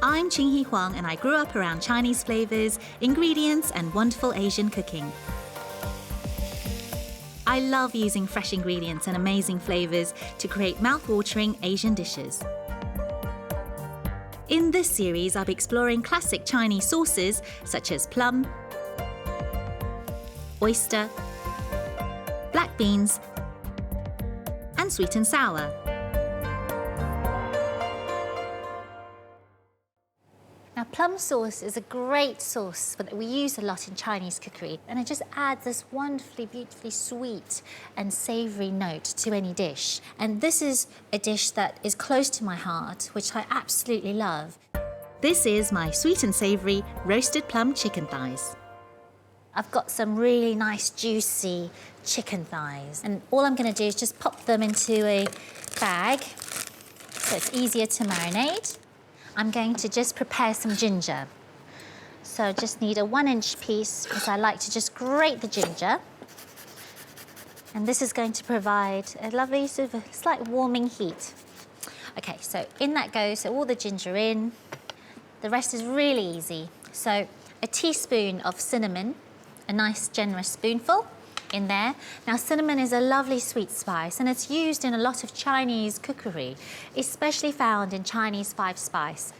I'm Ching He Huang and I grew up around Chinese flavors, ingredients and wonderful Asian cooking. I love using fresh ingredients and amazing flavors to create mouth-watering Asian dishes. In this series, I'll be exploring classic Chinese sauces such as plum, oyster, black beans, and sweet and sour. Now, plum sauce is a great sauce that we use a lot in Chinese cookery, and it just adds this wonderfully, beautifully sweet and savoury note to any dish. And this is a dish that is close to my heart, which I absolutely love. This is my sweet and savoury roasted plum chicken thighs. I've got some really nice, juicy chicken thighs, and all I'm going to do is just pop them into a bag so it's easier to marinate. I'm going to just prepare some ginger. So just need a 1-inch piece because I like to just grate the ginger. And this is going to provide a lovely sort of a slight warming heat. Okay, so in that goes, so all the ginger in. The rest is really easy. So a teaspoon of cinnamon, a nice generous spoonful in there. Now, cinnamon is a lovely sweet spice and it's used in a lot of Chinese cookery, especially found in Chinese 5-spice.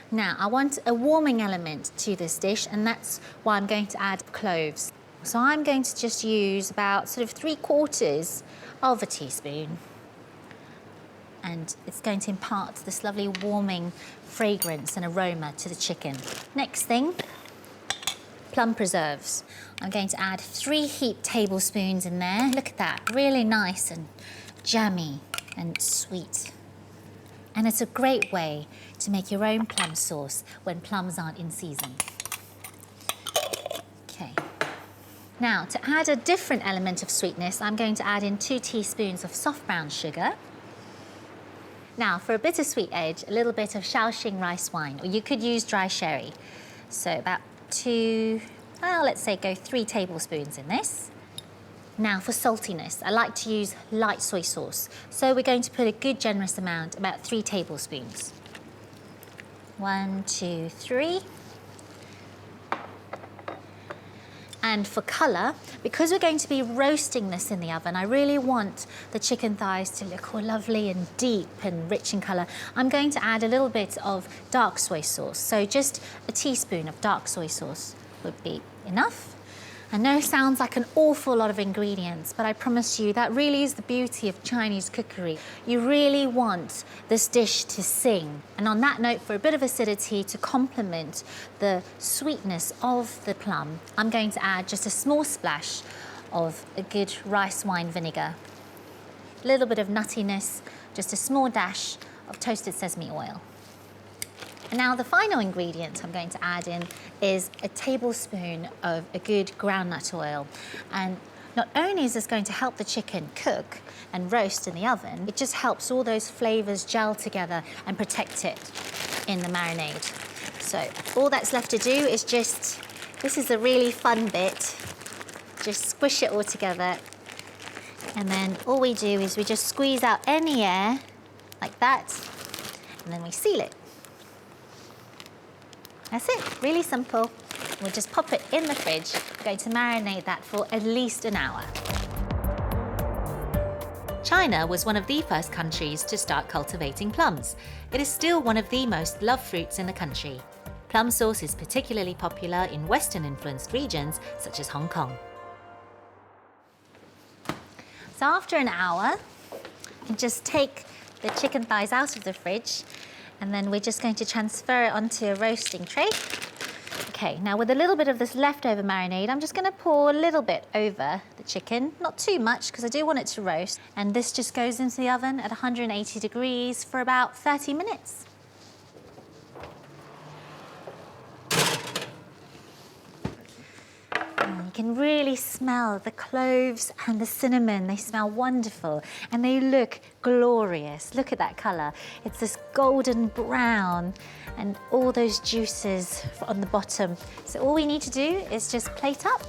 Now, I want a warming element to this dish, and that's why I'm going to add cloves. So I'm going to just use about sort of 3/4 of a teaspoon. And it's going to impart this lovely warming fragrance and aroma to the chicken. Next thing, plum preserves. I'm going to add 3 heaped tablespoons in there. Look at that, really nice and jammy and sweet. And it's a great way to make your own plum sauce when plums aren't in season. Okay. Now, to add a different element of sweetness, I'm going to add in 2 teaspoons of soft brown sugar. Now, for a bittersweet edge, a little bit of Shaoxing rice wine, or you could use dry sherry. So about 2, well, let's say go 3 tablespoons in this. Now for saltiness, I like to use light soy sauce. So we're going to put a good generous amount, about 3 tablespoons. 1, 2, 3. And for colour, because we're going to be roasting this in the oven, I really want the chicken thighs to look all lovely and deep and rich in colour. I'm going to add a little bit of dark soy sauce. So just a teaspoon of dark soy sauce would be enough. I know it sounds like an awful lot of ingredients, but I promise you that really is the beauty of Chinese cookery. You really want this dish to sing. And on that note, for a bit of acidity to complement the sweetness of the plum, I'm going to add just a small splash of a good rice wine vinegar. A little bit of nuttiness, just a small dash of toasted sesame oil. And now the final ingredient I'm going to add in is a tablespoon of a good groundnut oil. And not only is this going to help the chicken cook and roast in the oven, it just helps all those flavours gel together and protect it in the marinade. So all that's left to do is just, this is a really fun bit, just squish it all together. And then all we do is we just squeeze out any air like that, and then we seal it. That's it, really simple. We'll just pop it in the fridge. We're going to marinate that for at least an hour. China was one of the first countries to start cultivating plums. It is still one of the most loved fruits in the country. Plum sauce is particularly popular in Western-influenced regions such as Hong Kong. So after an hour, you can just take the chicken thighs out of the fridge, and then we're just going to transfer it onto a roasting tray. Okay, now with a little bit of this leftover marinade, I'm just going to pour a little bit over the chicken. Not too much, because I do want it to roast. And this just goes into the oven at 180 degrees for about 30 minutes. You can really smell the cloves and the cinnamon. They smell wonderful and they look glorious. Look at that colour. It's this golden brown and all those juices on the bottom. So all we need to do is just plate up.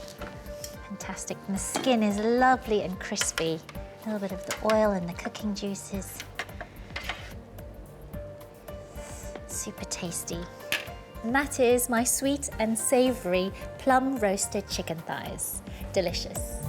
Fantastic. And the skin is lovely and crispy. A little bit of the oil and the cooking juices. Super tasty. And that is my sweet and savoury plum roasted chicken thighs. Delicious.